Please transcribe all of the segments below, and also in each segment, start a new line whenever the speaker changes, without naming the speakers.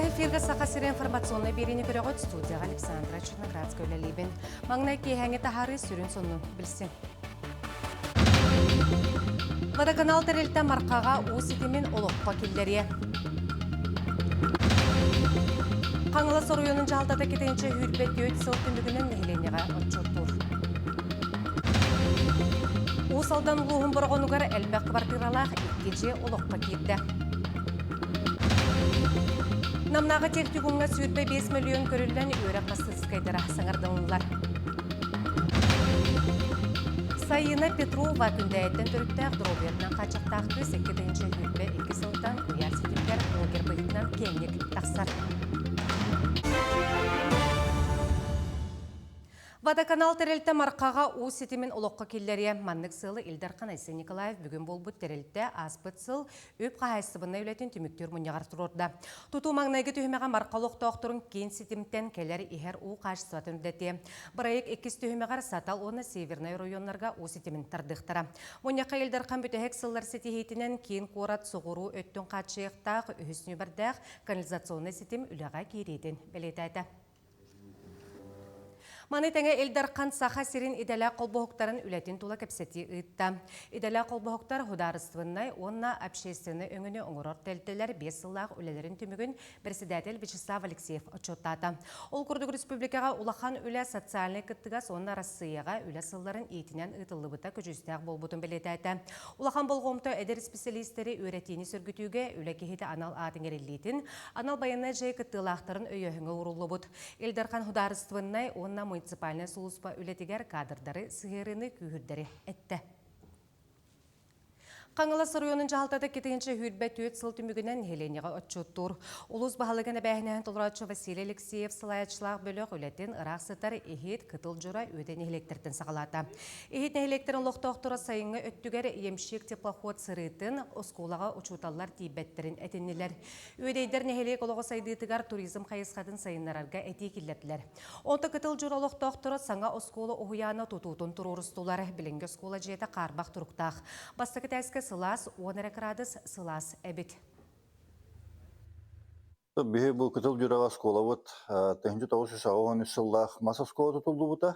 Прямой эфирге сақасыры информационный берені көріғыт студияға Александра Черноградская өлелейбін. Маңнай кейхәңі тахары сүрін соның білсін. Водоканал тәрелті марқаға ұсетемен олыққа келдерге. Қаңылы соруының жалдата кетенші хүрбет көйт сылтын бүгінен нәхіленеға отчоттур. Усалдан ұлығын бұрғынығар әлбәқ квартиралақ еккенше олыққа келді. Намнағы тектігіңі сүрбе 5 миллион көрілден өрі қастыз қайдыра саңырдыңылар. Сайына Петрова күндәйттен түріктәқ дроберден қачықтақты 8-ші хүрбе 2 сылтан ұяр сетімдер блогер бұйытынан кеңнік тақсар. Водоканал тәрелті марқаға у сетімен ұлыққа келдерге маннық сылы Илдархан Айсен Николаев бүгін бол бұд тәрелті аспыт сыл өп қағайсыбына өлетін түміктер мұнияғар тұрорда. Тұту маңнайғы түйімеға марқалық тоқтырын кен сетімттен келер ихер у қашсуатын үлдәте. Бірайық екіз түйімеғар сатал оны севернай районларға у сетімен тардықтыра. Мұнияқа Илдархан бүтәхек сыллар сетихейтінен кен қорат сұғыру өттін қатшайықтақ үхісіне бірдәқ канализационный сетім үліға кейрейтін білетәді. Маны тәңе Элдархан саха сирин иделя қолбоқтарын үләтін тула кәпсеті ұйтта. Иделя қолбоқтар хударыстывыннай, онна общественный өңіні оңырор тәлтілер 5 сыллақ үлелерін түмігін председатель Вячеслав Алексеев отчеттата. Ол күрдік республикаға улахан үлә социальный кыттыгас, онна Россияға үлә сылларын етінен ұйтылыбыта көжістәқ болбутын білетәді. Улахан болғымты әдер специалистері өретені сүргітуге үлә кехеті анал атыңерелейтін, анал баянна жай кыттылақтарын өйөңі ұрулы бұд. Элдархан хударыстывыннай, онна муниципальный сулуспа үлетігер кадрдары сығырыны күйірдері әтті. Қаңылы сұрыйының жағалтады кетігінші хүрбәт өт сыл түмігінен Хеленеға отчуттур. Улус бағалығын бәйінен толыратшы Василий Алексеев сылаятшылақ бөліқ үлетін ұрақ сытар ехет қытыл жүра өтен электрден сағалады. Ехет электрін лоқтауқтыра сайыңы өттігер емшек теплоход сырытын осколаға ұчуталар тейбәттерін әтеннелер. Өдейдер нехелек олығы сайдытығар туризм қайысқадын сайынларарға әтей келділер. Онты қытыл жүра лоқтауқтыра саңа осколы ұғияна тұтутын тұрурыстулар. Білінгі оскола жеті қарбақ тұрықтақ. Бастықы тәскі сылас 10 градус сылас әбіт.
Бихе бұл кытыл жүрава скола вот, тәхінчі тауысы сауған сыллақ маса скола тұтылды бұта.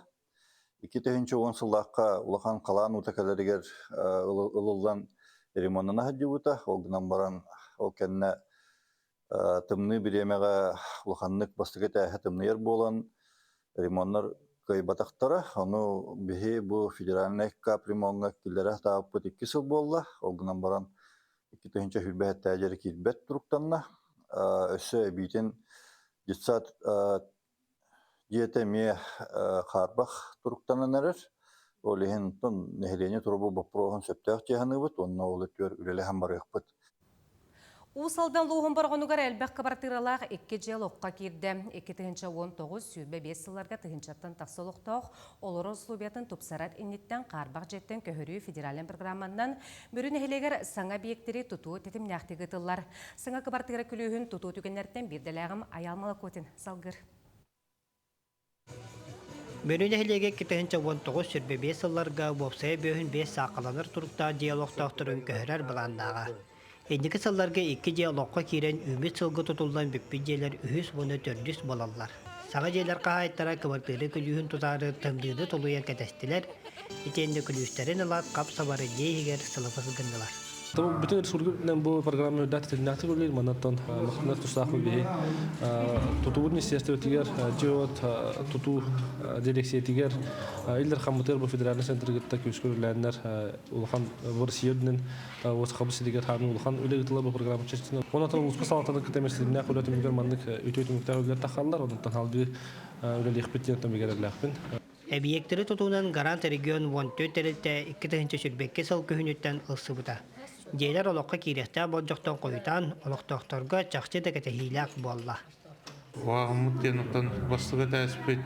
2-10 сыллаққа улахан қалан ұтакаларығер ұлылдан ремонына хадди бұта. Олғынан баран ол кәнне тымны біремеға улаханнық бастығы тәхі тымны ер болан ремоннар батақтара, оны бихе бұл федеральный капремонға келдері тауып бұт 2 сыл болла. Олғынан баран 2-10 хүрбәт тәжері келбәт тұруқтанна. Өсі бейтін жетсат жетеме қарбақ тұруқтанын әрір. Ол ехін нәхелене тұрыбы бапыроғын сөптәқ тегіні бұд, онына ол өтер үлелі әм барық бұд.
Усалдан луғын барғынығар әлбәқ қабартыралақ 2 жел оққа керді. 2-19 сүйбе 5 сылларға тұхыншаттан тақсылықтауқ, олыры ұслубиятын тұпсарат иннеттен қарбақ жеттен көхірі федерален программаннан бүрін әхелегер саңа бейектері тұту тетім нәқтегі тыллар. Саңа қабартыра күлігін тұту түгенлерден бірделәғым аялмалы көтін салғыр.
Бөрін әхелеге 2-19 сүйбе 5 сылларға бопсая бөйін 5 сақаланыр тұрықта диалогтауқтырын көхірер бұландағы. Эндікі салларға 2 диалогқа керен үміт сылғы тұтылдан бүппі дейлер үхіс бұны төрдіс болалар. Саға дейлер қағайттара кывартыры күлігін тұтары тымдыды толуян кәтәстілер, етенді күлістерін алат қап сабары дейгер сылыфы сылғындылар.
Bütün республикадан бұл программы өдәті тілінәті көрілер, манаттан мақтанар тұстақы бейі. Тұтуын естестве тегер, жауат тұту дирекция тегер, елдер қамытыр бұл федеральный центргетті көз көріләнер, ұлған бір сүйердінен осы қабысы дегер ханын ұлған өлегітілі бұл программы честінен. Онаттан ұлысқы салатының кітемесілігіне қөлеті мүгер маңдық өтеуті мүгтәр тақалылар, онаттан халбі өлелі екпеттенеттен бігерерләқпен.
Әбиектері тұтуынан Гарант регион 14 тәрелті 2-ші сүрбекке сал көхінеттен ұлсы бұта. Дейлер олыққа керекті болжақтан қойытан, олықтақтарға чақчы да кәтәхейләк болла.
Уағымыт денуқтан бастығы тәспет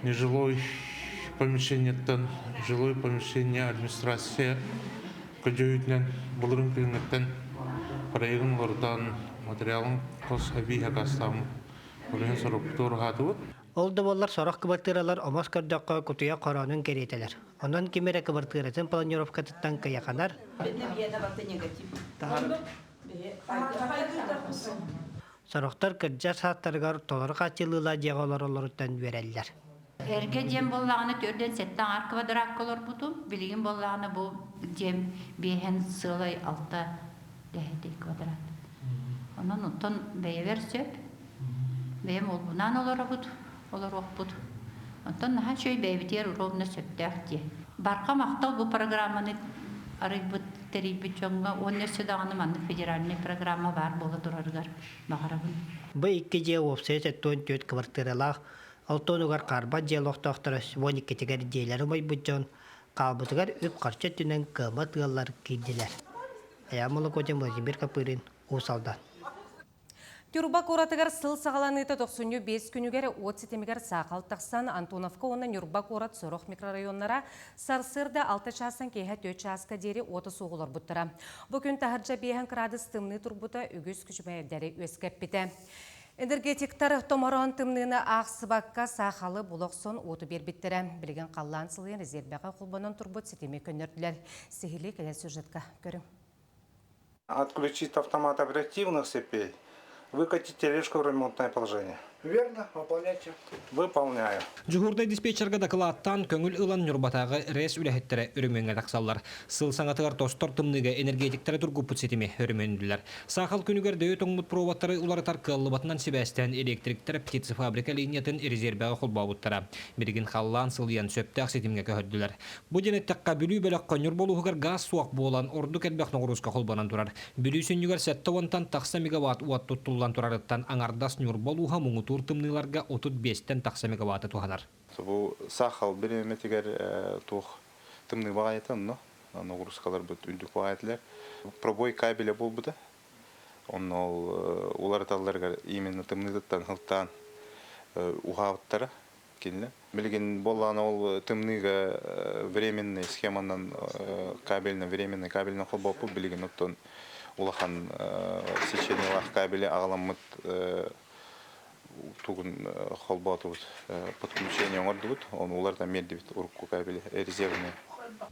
нежилой помещениеттен, жилой помещение администрация көжеуітінен бұлырын күйінгеттен проегін лордан материалын қос әбей әкастамы өлген сұрыптыр ғаты бұд.
Олды боллар сорох кыбартыралар омас көрдөккө кутуя коронун керетелер. Онон кимере кыбартыратын планировкатыттан кыяканар. Сорохтар кырдьар сааттарыгар толары качылыла жеголор олоруттан береллер.
Эрге жем боллағаны төрден сеттен арқыва дырақ колор бұтым. Білген боллағаны бұл жем бейхен сылай алта дәхеті квадрат. Онан ұттан бәйевер сөп. Бәйем ол бұнан олар бұд, олар оқ бұд. Онтан наға шөй бәйбетер ұровны сөптәқ де. Барқа мақтал бұл программаны арыг бұд тәрейбі чоңға. Он нәрсе дағаны манды федеральный программа бар болы дұрарғар бағарабын.
Бұл икки же опсай сеттуын төт квартиралақ, алтонугар қарба диалогтақтырыс, воник кетегер дейлері бай бұджон, қалбытыгар өп қарча түнен кыма тығалар кейділер. Аямылы көтен Владимир Капырин, Усалдан.
Тюрба коратыгар сыл сағаланыйты 95 күнігер от сетемігер сақал тақсан Антоновка онын Юрба корат сұрық микрорайонлара сарсырда 6 часын кейхе 4 часка дері оты соғылар бұттыра. Бүкін тахыржа бейхен қырады стымны турбута үгіз күшмәйдері өскеп біті. Энергетиктар томарон тымныны ақсыбаққа сақалы бұлықсон оты бербіттірі. Білген қаллан сылын резервяға құлбанын турбут сетеме көнерділер. Сехилі келер сюжетка көрің.
Отключить автомат оперативных цепей. Выкатить тележку в ремонтное положение. Верно, выполняйте. Выполняю.
Жугурда диспетчерга докладтан көңүл ылан нюрбатагы рес үлэхеттері үріменге тақсалар. Сыл саңатығар тостор тымныға энергетиктері тургуппут сетеме үріменділер. Сақал күнігер дөйі тоңмут проваттары уларытар кыллыбатынан себәстен электриктер птицы фабрика линиятын резервяға құлбауыттара. Берген қаллан сылыян сөптәқ сетемге көхөдділер. Бұ денеттаққа бүлі бөлік қонюр болуғығар газ суақ болан орду кәлбәқ нұғырузға құлбанан тұрар. Бүлі сүнігер сәтті онтан тақса мегаватт уат тұттулан тұрарыттан аңардас нюр болуға мұңы туртымныларга 35-тен тақса мегаватты туғанар.
Бұл сақал бір еметігер туқ тымны бағайытын, нұғырысқалар бұд үндік бағайытылар. Пробой кабеля бол бұды. Олар талларға именно тымныдыттан ғылттан ұғауыттары келі. Білген болған ол тымныға временный схеманан кабельный, временный кабельный қол бопы білген ұттан улахан сечениялақ кабелі ағаламыд тугун холбатут подключение ордут, он уларда меддебит урку кабели резервный.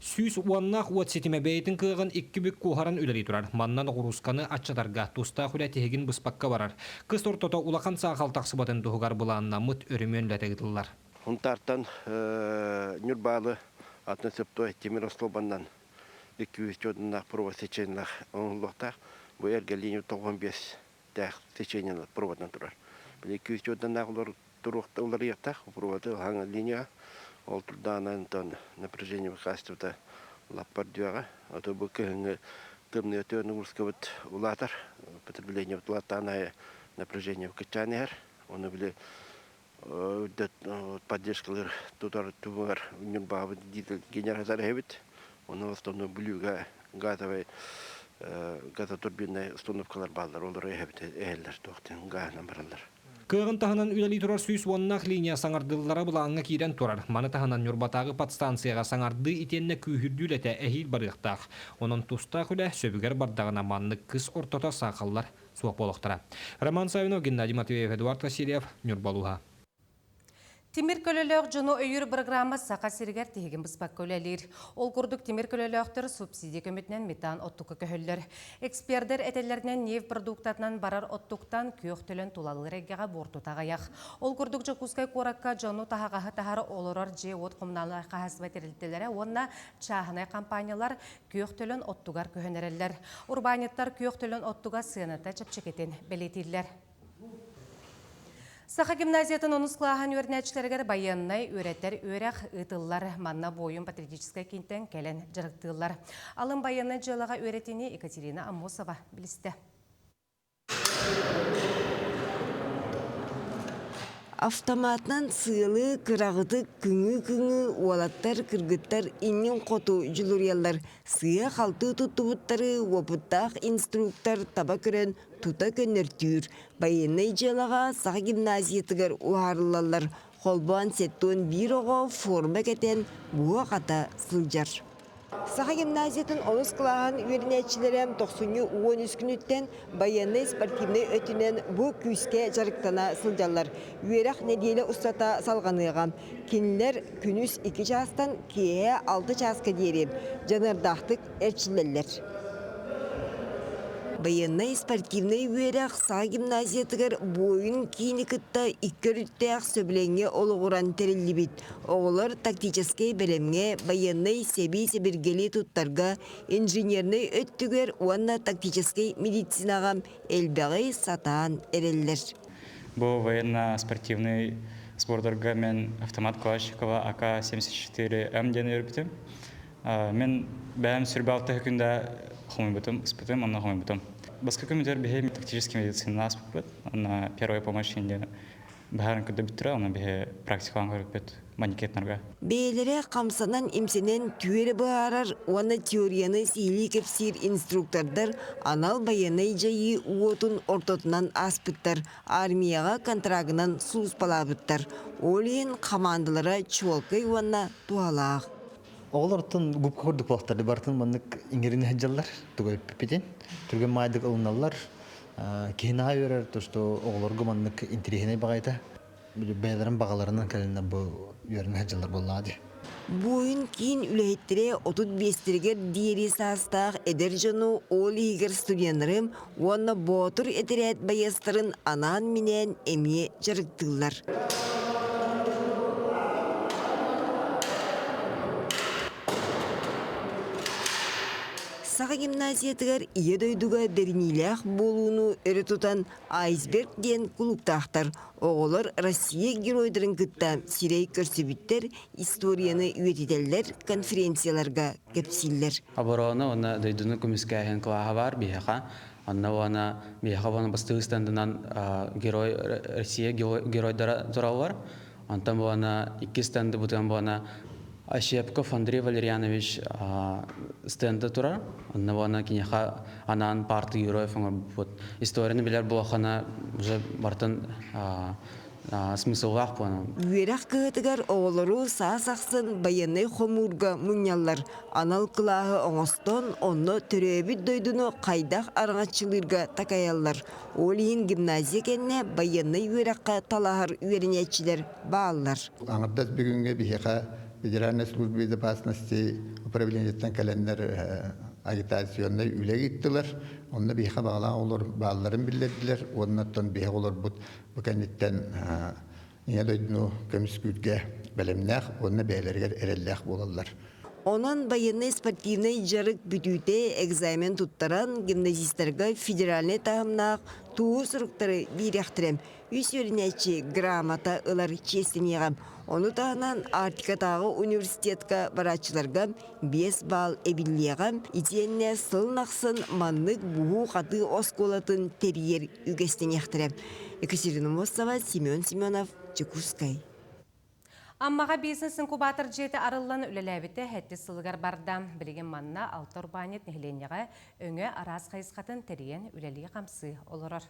Сүйс уаннақ уат сетеме бәйтін кығын 2 бүк кухаран үлері тұрар. Маннан ғұрусканы атчатарға туста құля тегін бұспаққа барар. Қыз ортота улақан сағал тақсыбатын тұғығар бұланына мұт өрімен ләтегіділар.
Унтартан нүрбалы атны септой Темировслобаннан 200 жодынақ прова сеченлақ оңылықтақ бұл әргеліне 95 тәқ сеченлақ провадан тұрар. Бұл 200 жодынақ олар ектақ провады ғаңы линия ол тұрданан напряжение качества лаппар дюаға. Ото бұл күйіңі тымны өтеуіні ұрсқабыт ұлатар. Потребление ұлатанайы напряжение качанығар. Оны біле поддержкалар тутар тумар үнен бабы генератор хебит. Оны основной бүліға газотурбинный установкалар балдар. Олар хебит әйелдер тоқтен ғанан баралар.
Кығын тахынан үләли тұрар сүйс уаннақ линия саңардылылары бұлаңға кейден тұрар. Маны тахынан нүрбатағы подстанцияға саңарды итенне күйірдүләті әхил барықтақ. Оның тұстақ үлә сөбігер бардағына манны кыз ортота сақаллар суақ болықтыра. Роман Савинов, Геннадий Матвеев, Эдуард Васильев, Нюрбалуға.
Тимир көлөлөк жоно өйір программа сақа сиргер тегін бұспақ көлелер. Ол күрдік тимир көлөлөктір субсидия көмітінен метан оттуқы көхілдер. Экспертер әтелерінен нев продуктатынан барар оттуқтан күйіқ төлін тулалыр әгеға борту тағаяқ. Ол күрдік жокускай қораққа жоно тағағағы тағары олырар же от құмналы қағыз бәтерілтелері, онна чағынай компаниялар күйіқ төлін оттуғар көхінерелер. Урбаниттар күйіқ төлін оттуға сыйыныта чепчекетін белетелер. Саха гимназиятын онусклахан өрнәчләргә баяннай өйрәтер өйрәк ытыллар манна бойын патриотическая кенттен кәлен жырыктылар. Алын баяннай жылага өйрәтене Екатерина Амосова билисте.
Автоматнан сыйлы кырағыты күңі олаттар кыргыттар иннен қоту жүлүреллар сыя қалты тұттыбыттары опыттақ инструктор таба көрен тута көнертүр. Байынай жалаға саға гимназиятығар уарылалар. Қолбан сеттон бір оға форма кәтен бұға қата сылжар. Саха гимназиятын олыс қылаған үйерінәтшілерім 90-13 күніттен баянный спортивный өтінен бұ күске жарықтана сылжалар. Үйерақ неделі ұстата салғаныға. Кенілер күнүс 2 жастан кее 6 жасқа дейрен. Жанардақтық әрчілелер. Военный спортивный үйерек саға гимназиятығыр бойын кейіні кітті иккөріттәк сөбіленге олығыран терелі бит. Оғылар тактический білімге, военный себей-себергелі туттарға, инженерный өттігер уанна тактический медицинағам әлбәғай сатаан әреллер.
Бұл военно-спортивный спорттарға мен автомат Калашникова АК-74М дені өрбітім. Мен бәйім сүрбі алты күнді қомай бұтым, ұспытым, онна қомай бұтым. Басқа көмедер бәйім тактический медицина аспық бұд. Онна первая помощь енді бәйін күнді біттірі, онна бәйі практикалан көріп бұд манекетнарға.
Бәйлері қамсанан имсенен түйері бағарар, оны теорияны сейлі кепсир инструктордар анал баянай жайы уотун ортотынан аспыттар, армияға контрагынан суыспалабыттар. Олейін командалары чуалкай уанна туалақ.
Оғылыртын губка көрдік болақтарды бартын мұндық иңеріне әджалар, түгіп пепеден. Түрген майдық ұлыналар, кейін айырар, тұшты оғылырғы мұндық интерегіне бағайда. Бәйлерін бағаларынан кәлінна бұл үйеріне әджалар болады.
Бойын кейін үләйттіре 35-тіргер дейері састақ әдер жону ол егер студенлерім, оны ботыр әтірәт байастырын анан менен әме жарықтылар. Саға гимназиятығар ие дойдуға бернилях болуыну өрі тұтан айсберг ден клубтақтар. Оғылар Россия геройдарын күтті сирей көрсібіттер, историяны үйетеделер, конференцияларға кәпсілер.
Обороны оны дойдуны көміске әйін қылаға бар бейхаға. Онна оны бейхаға оны бастығы стандынан Россия геройдары тұрауыр. Онтан оны 2 станды бұтын оны Ащепков Андрей Валерьянович стенді тұрар. Онна кинеха анан парты героев. Историяны білер бұлақана уже бартын смыслғақ бұны.
Үйерақ кығытығар оғылыру саасақсын баянай хомурға мұнялар. Анал қылағы оңыстон онны түребіт дойдуны қайдақ араңатшылырға такаялар. Олейін гимназия кәнне баянай үйераққа талағыр үйерінетчілер бағалар.
Аңырдас бүгінге бейеқа Федеральной службы безопасности управлениеттен кәлендер агитационный үлек иттілер. Онны бейха бағалан олар бағаларын білдерділер. Оннаттан бейха олар бұкәнеттен ене дойдыну көміскүтке бәлемнәқ, онны бәйлергер әрелләқ болалар.
Онан военный спортивный жарык бүтүте экзамен туттаран гимназистерга федеральный тағымнақ туы сұрықтары бейряқтырем. Үс өрінәтші грамота ылар честенеғам. Оны тағынан Артикатағы университетка барачыларға 5 бал әбіллеғам. Итенне сылнақсын маннық бұғу қаты осколатын терьер үгестенеқтірем. Екатерина Мосова, Семен Семенов, Чекускай.
Аммаға бизнес инкубатор жеті арылан үлеләбіті әтті сылғар барда. Білеген манна алтор банет нехленеға өңі араз қайысқатын терен үлелі қамсы олырыр.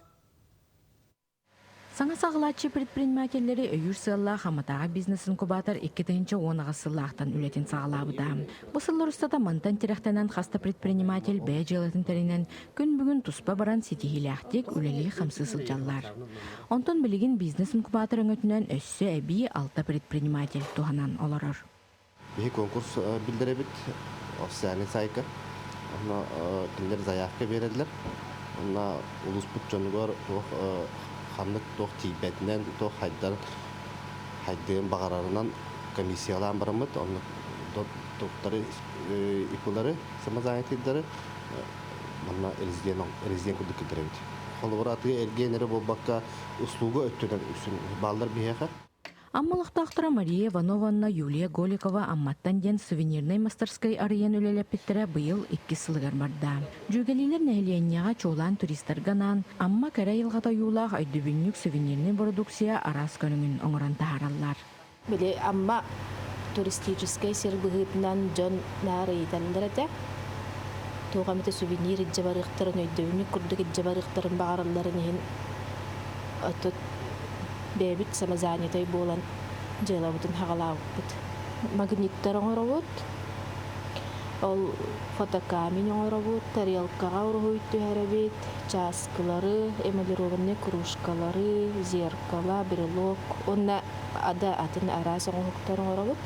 Саңа сағылатшы предпринимательлері өйір сылла хаматаға бизнес инкубатор 2-10 ғасырлақтан үлетін сағылабыда. Бұл сыллар ұстада мантан теректенен хаста предприниматель бәй жылатын терінен күн бүгін тұспа баран сетихиляқтек үлелі қамсы сылжалар. Онтон білеген бизнес инкубатор өңітінен өссі әбей алта предприниматель туғанан оларыр.
Бейі конкурс білдіребіт, официальный сайка. Кілдер заявка береділер. Улус бұтчанығар қамдық тоқ тейбәтінен, тоқ хайдығын бағарарынан комиссиялан барымыд. Тоқтары ипылары, самозанятелдері әрізден күрді кілдіребіт. Қолығыр атығы әргенері бұл баққа ұслуғы өттіден үсін балдар бейеға.
Аммалықтақтыра Мария Ивановна, Юлия Голикова амматтан ден сувенирный мастерской арыян үлелепеттері бұйыл 2 сылығар барда. Жүгелилер нәхіленияға чолан туристерганан, амма кәрі елғата юлақ айдүбіннік сувенирный продукция арас көніңін оңыран тағаралар.
Біле амма туристической сербығытынан жон нары етәлдер әді. Тоғаметі сувенир жабарықтарын өйдәуінік күрдігі жабарықтарын бағараларын ең отыт бәбіт самозанятай болан жылабытын хағалауыппыт. Магниттар оңыравыт, ол фотокамень оңыравыт, тарелкаға ұрғыйты әрәбет, часкалары, эмалированный кружкалары, зеркала, брелок, онна ада атын арас оңықтар оңыравыт.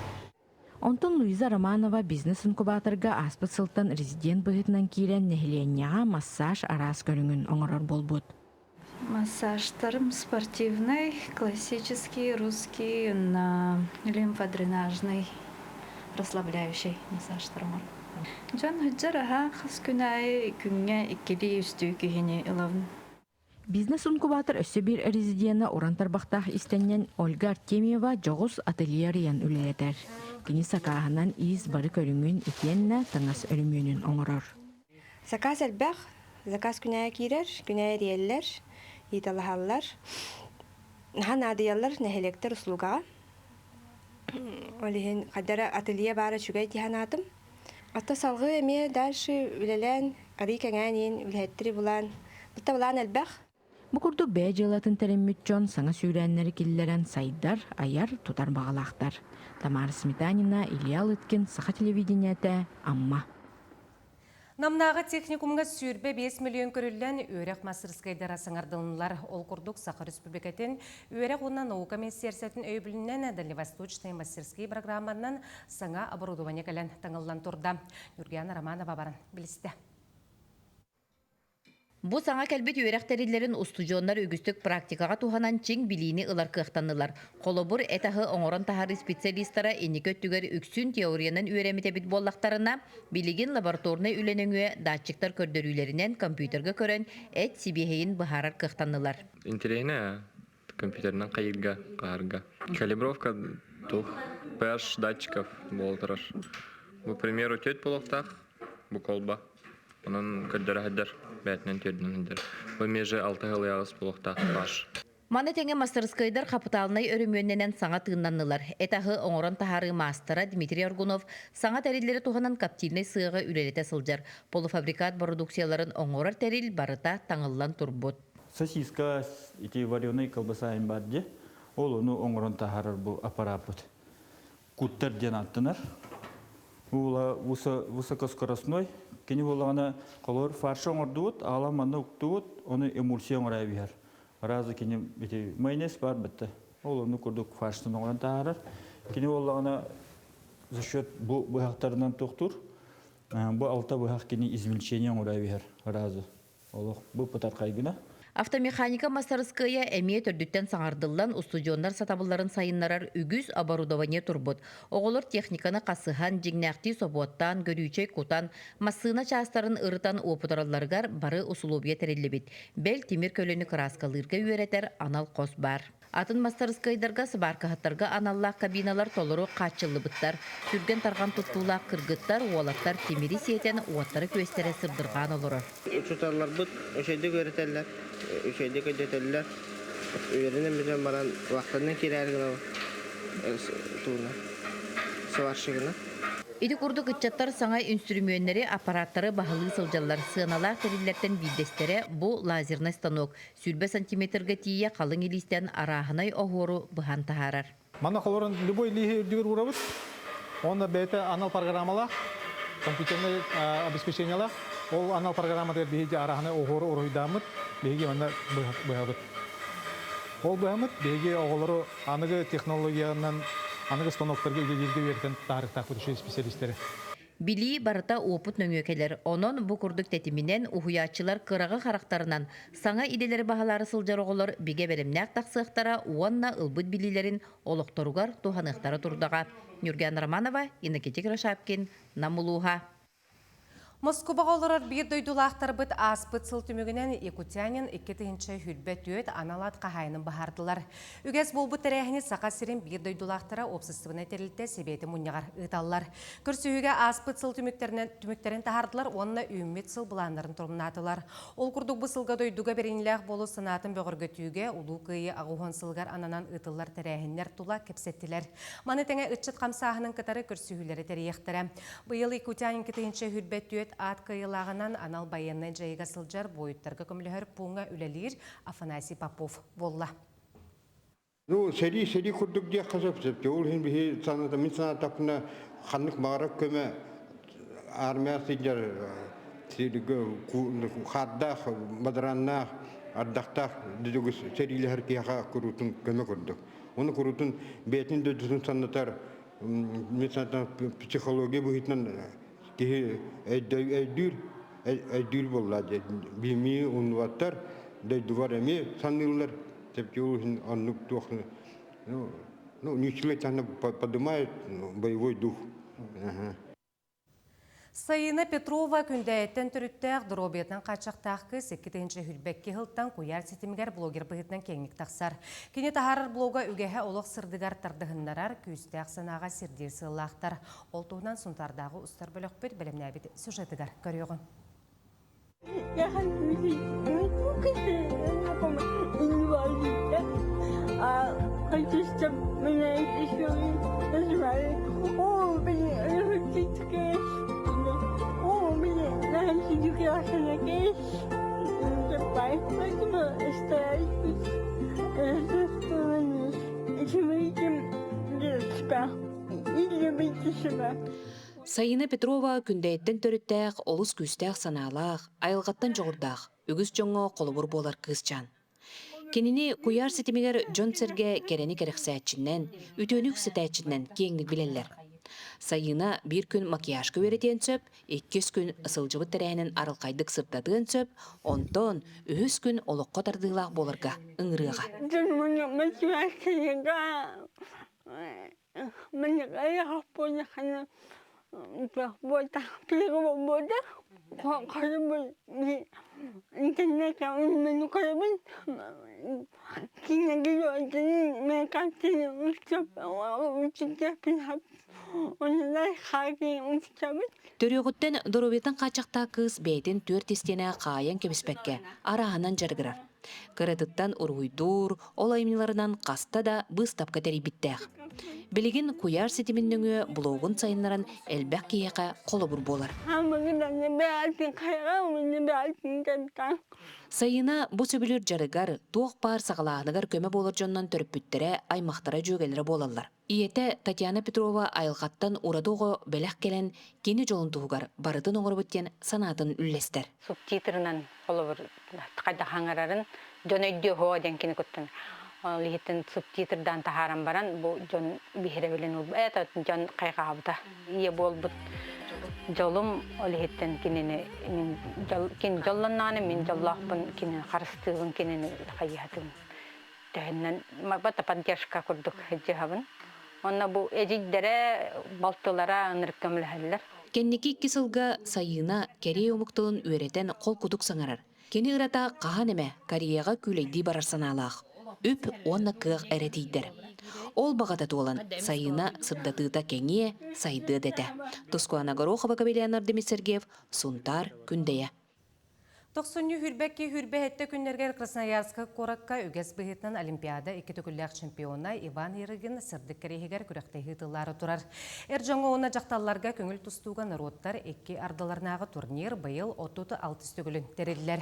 Онтон Луиза Романова бизнес-инкубаторга аспыт сылтан резидент быһытынан киирен нехиленняға массаж арас көрүңүн оңорор болбут.
Массажтарым спортивный, классический, русский, лимфодренажный, расслабляющий массажтарым. Жан хыджараха хас күнай күнгө иккили үстүү кихини илавын.
Бизнес-инкубатор өссө бир резидиена орантарбақтақ истеннен Ольга Артемьева жоғыз ательериян үлелетер. Кини сакаһынан из бары көрүңүн икенне таңас өрүмүнүн оңорор.
Заказ элбэх, заказ күнәе кирер, күнәе риеллер, италахаллар. Нахан адыяллар нәһелектер услуга. Олиһин кадара ателье бары чугай тиханатым. Ата салгы эме дальше үлелен, ари кеңәнин үлһеттери булан. Бутта булан элбэх.
Бу курдук бෑ жылатын тереммүтчон саңа сүүрәннәре киллерен сайдар, аяр тутар бағалақтар. Тамара Сметанина, Илья Лыткин, Саха телевидениете, Амма.
Намнағы техникумға сүйірбе 5 миллион көрілден өрек масырскайдара саңардылынлар. Ол курдук Саха Республикатын өрек онна наука министерсетін өйбілінен Дальневосточный мастерский программанан саңа оборудование кәлін таңылдан тұрда. Юргияна Романова барын білісті.
Бу саңа кәлбет үйрәхтәрелерін устужонлар үгістік практикаға туханан чең билини ылар кыhtannылар. Қолобур этахы оңорон тахары специалисттара эникөттүгер үксүн теориянын үйрәмете бит боллақтарына билигин лабораторны үленөңүе датчиктар көрдөрүлеринен компьютерге көрөн эт сибихейин бахарар кыhtannылар.
Интересно компьютернан кайырга каарга. Калибровка тух pH датчиков болтырар. Бу примеру төт болоктак бу колба. Onun kördörәһәдер, бәтнән төрдөнәдер. Бу меже 6 ел ягыз булыкта баш.
Маны теңе мастерскайдар капиталнай өрүмөннән саңа тыыннаннылар. Этахы оңорон тахары мастера Дмитрий Аргунов саңа тәрилләре туханан каптильный сыйга үлелете сылжар. Полуфабрикат продукцияларын оңорор тәрил барыта таңыллан турбут.
Сосиска ити вареный колбаса имбадде. Ол уну оңорон тахарыр бу аппарат. Куттер ден аттынар. Ула высокоскоростной кени болғаны қолыр фаршы оңырдуыт, аламанны ұқтуыт, оны эмульсия оңырай бігер. Разы кені майонез бар бітті. Ол оны күрдік фаршысын оңыран тағарыр. Кені болғаны за счет бұл бұйақтарынан тоқтыр. Бұл алта бұйақ кені измельчение оңырай бігер. Разы. Бұл пытар қайгына.
Автомеханика мастерская әмие төрдүттен саңардылдан устудиондар сатабыларын сайынларар үгіз оборудование турбут. Оғылыр техниканы қасыхан, жигнәқти соботтан, көрүйчей кутан, массына частарын ырытан опытараларғар бары усулубия тәрелебет. Бәл темір көліні краскалырға үйеретер анал қос бар. Атын мастерскайдарға сыбарқағаттарға аналлақ кабиналар толыру қатчылы бұттар. Түрген тарған тұттулақ кыргыттар, уалаттар темері сетен уаттары көстері сырдырған олыры.
Ұшытарлар бұт, үшейді көретелер, үшейді көретелер. Үйерінен бізден баран уақытынан керәргіна туына, сываршығына.
Иди курдук ытчаттар саңа инструментleri аппараттары бахылы сылжалар сыналар териллерден билдестере бу лазерный станок. Сүрбе сантиметрге тие қалың елистен арахынай оғору бұхан тахарар.
Мана қолорын любой лиги үрдігір ұрабыт. Онда бәйті анал программала, компьютерный обеспечениела. Ол анал программадыр бейді арахынай оғору ұройдамыд, бейге манда бұхабыт. Ол бұхамыд, бейге оғылыру анығы технологиядан анығы станоктарға үлелерге өртен тарихтақ бұдышы специалисттері.
Били барыта опыт нөңөкелер. Онон бу курдук тетиминен ухуячылар кырағы характарынан саңа иделері бағалары сылжар оғылыр биге белемнәк тақсықтара уанна ылбыт билилерин олықторугар туханықтары турдаға. Нюрген Романова, Иннокентий Рашапкин, Намулуха.
Москваға олырар бір дойдулақтар бұд аспыт сылтымөгінен Якутянин 2-тінші хүлбәт өт аналат қағайының бағардылар. Үгәс бол бұд тәрәхіне сақа сирен бір дойдулақтара опсыстығына терілді себеті мұнығар ұталылар. Күрсүйіге аспыт сылтымөктерін тағардылар, онына үммет сыл бұландарын тұрмынатылар. Ол күрдік бұл сылға дойдуға береніләқ болу сынатын бөғіргі түйге ұлу қиы ағуған сылғар ананан ұтылар тәрәхінлер тұла кепсеттілер. Маны тәңе үтчіт қамсағының кітары күрсүйілері тәрейқтірі. Бұйыл Якутянин 2-тінші хүлбәт өт ат кайылағынан анал байынны жайға сылжар бойыттарға көмілігір пуңа үлелер Афанасий Попов болла.
Сәри күрдік де қазап сөпті. Ол хен бейі саната, мен санатапына қанық мағарап көмі армия сыйдар қардақ, бадыраннақ, ардақтақ сәрилі әркеяға көрутын көмі көрдік. Оны көрутын бәтін дөдісін санатар Mesela psikoloji boyutundan ki ödül bolladı. Bimi unvatar da duvar emi sanırlar tepki olsun anlık tuhaf. Ну, не человек, она поднимает боевой дух.
Sayına Petrova kündəyetten türüttəq Drobiyatın qaçaqtaqı 8-ci hülbəkki hıltdan kuyar sitimigar bloger bıhıtdan kenglik taqsar. Kene taharar bloga ügehe oluq sırdıgar tardığındarar küstəq sanağa sirdir sığılaqtar. Oltuğundan suntardağı ustar bölük bir bilimnəbit sujetigar görüyorun.
Sayına Petrova kündəyetten törüttəq, olus küstəq sanalaq, ayılğattan жоғырдақ, үгіз жоңы қолыбыр болар кызчан. Kenini kuyar sitimiger John Serge kereni kerексәтчиннән, ütönük sitәтчиннән кеңник билелләр. Sayına bir gün makiyaj kövereten söp, 2 gün ısılcıbı terәһенен arılqaydık sırtadığın söp, ondan 3 gün oluqqa tardığılaq bolarga, ыңырыға. Төрөгөттен Доробиятын қачақта кыз бәйтін 4 истене қайын кебіспәкке, арағынан жарғырар. Кыратыттан уруйдур, олаймыларынан қаста да бұстапқа тәрейбіттәқ. Білігін кuyar сетіміндіңі блогын сайынларын әлбәк кейеқа қолы бұр болар. Sayına bu söbülür jarıgar, tuğ par sağlağınıgar köme bolur jonnan törüppüttere aymaqtara jөгелері bolallar. Iyete Tatiana Petrova ayılğattan uradığı belək kelen keni jolun tuğugar barıdın oğır bütten sanatın üllester.
Subtitrынан olur қайда хаңарарын жон өйдө хоо денкини көттөн. Лихитин субтитрдан тахаран баран бу жон бихеребелен ул. Это жон кайгабыта. Ие болбут. Жолум олихиттен кинени кин жолланнаны мен жоллахпын кини карыстыгын кинени кайятым. Тәһеннән мабата поддержка курдук хеҗабын. Онна бу эҗиддере балтылара ыныркамлыһаллар.
Кенники 2 сылга Sayına Керей умуктылын үйретен қол кудук саңарар. Кени ырата кахан эме Кореяга күлейди барар саналах. Үп онна кык эретийдер. Ол бағата туолан Sayına сырдатыта кеңие сайды дете. Тускуана Горохова Кабелянар Демис Сергеев, Сунтар, Күндея.
90 hürbekki hürbehette günlerger Krasnoyarsk'a korakka üges bihitnan Olimpiada 2 tüküllük çempiyona Ivan Yerigin sırdık kerehiger kürekte hıtılları turar. Erjonga ona jaktallarga köngül tustuğan narottar 2 ardalarnağı turnir bayıl 36 tükülün terildiler.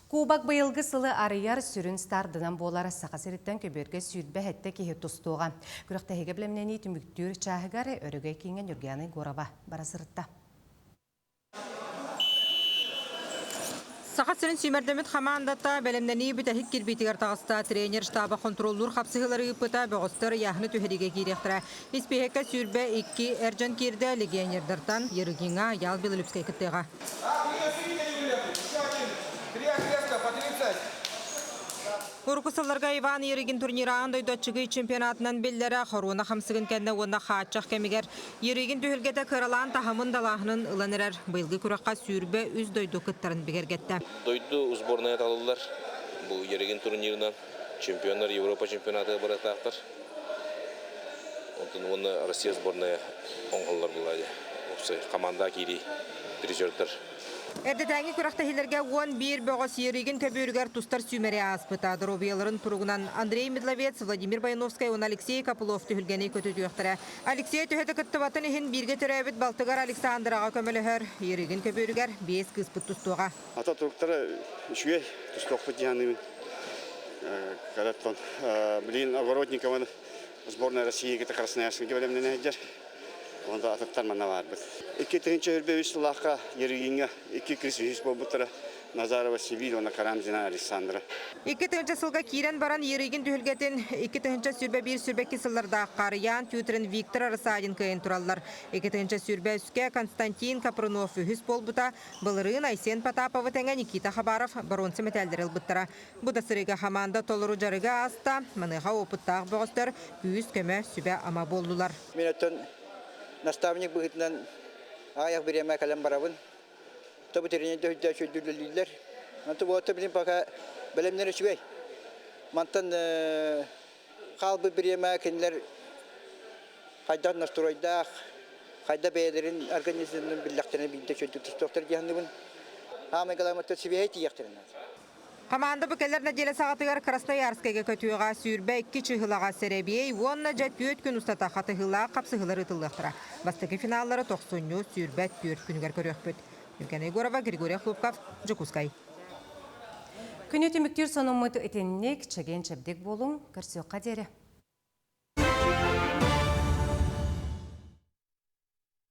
Kubak bayılgı sılı arıyar sürün stardınan bolar saqasiritten köbörge südbehette kehi tustuğa. Kürekte hege bilemneni tümüktür çahıgar örüge kingen Yurgani Goraba barasırıtta.
Сақасырын сүймәрдемет хамандата бәлемнәні бүтәхік келбейтігер тағыста тренер штаба контроллур қапсығылары үпіта бәғыстыр яхны түхедеге кейректірі. Испехекка сүрбе 2 әржан керді легионердартан ерігіңа ял беліліпскай күттеға. Уркусаларга Иван Еригин турниран дойдотчыгы чемпионатынан белләре хоруна хамсыгын кәнне онна хаатчақ кәмигер. Еригин түхілгеті кыралан тахамын далахынын ыланырар. Бұйылғы күраққа сүрбе үз дойду кыттарын бігергетті.
Дойду сборная талылар. Бұл Еригин турнирынан чемпиондар Европа чемпионаты баратақтар. Оны Россия сборная оңғалар болады. Команда кейді дирижердар.
Эрдетәңі күрақтахилерге 11 бөғыс ерігін көбіргер тұстар сүймәрі аспыта. Дробияларын тұруғынан Андрей Медловец, Владимир Байновскай, он Алексей Капылов түхілгені көті түйіқтірі. Алексей түхеті күттіватын ехін бірге түрәбіт Балтығар Александраға көмілігір. Ерігін көбіргер 5 кыспыт тұстуға.
Ата тұрықтары үшге тұстуқпыт яғынымен қараттон. Білейін Огородникованы сборная России кеті Красноярскіге бөлемнен әйдер. Онда атыптар мана бар біз. 2-3 үрбе үстілаққа ерігінге 2 кризис болбыттыра Назарова Сибирь, она Карамзина Александра.
2 сылга кирен баран ерегин түһүлгетин 2 сүрбе 1 сүрбе кисылларда Карьян Тютрен Виктор Арсадин кыйын тураллар. 2 сүрбе үске Константин Капрунов үһүс болбута, былырын Айсен Потапова теңе Никита Хабаров баронсы метелдерил буттара. Буда сырыга хаманда толору жарыга аста, маныга опыттаг богостор үс көмө сүбе ама болдулар.
Минөттөн наставник быгытынан аяк биреме калем барабын. Tabu terine de hüdde şöyle Antı bu atı bilim paka belemleri şüvey. Mantan kalbı bir yemek kendiler kayda nastroyda kayda beylerin organizasyonun birliklerine birlikte şöyle tutuklar cihanımın. Hamı kalamatı şüvey tiyaklarına.
Команда бүкелер нәделе сағатығар Красноярскайға көтуіға сүйірбе 2 чыхылаға сәребей, онна жат 4 күн ұстата қатығыла қапсығылар ұтылықтыра. Бастығы финаллары 90 сүйірбе 4 күнгер көрек бөт. Евгений Егорова, Григорий Хлопков, Жукускай.
Күнеті мүктер сонымыты етеннек чеген чәбдек болың, көрсеу қадері.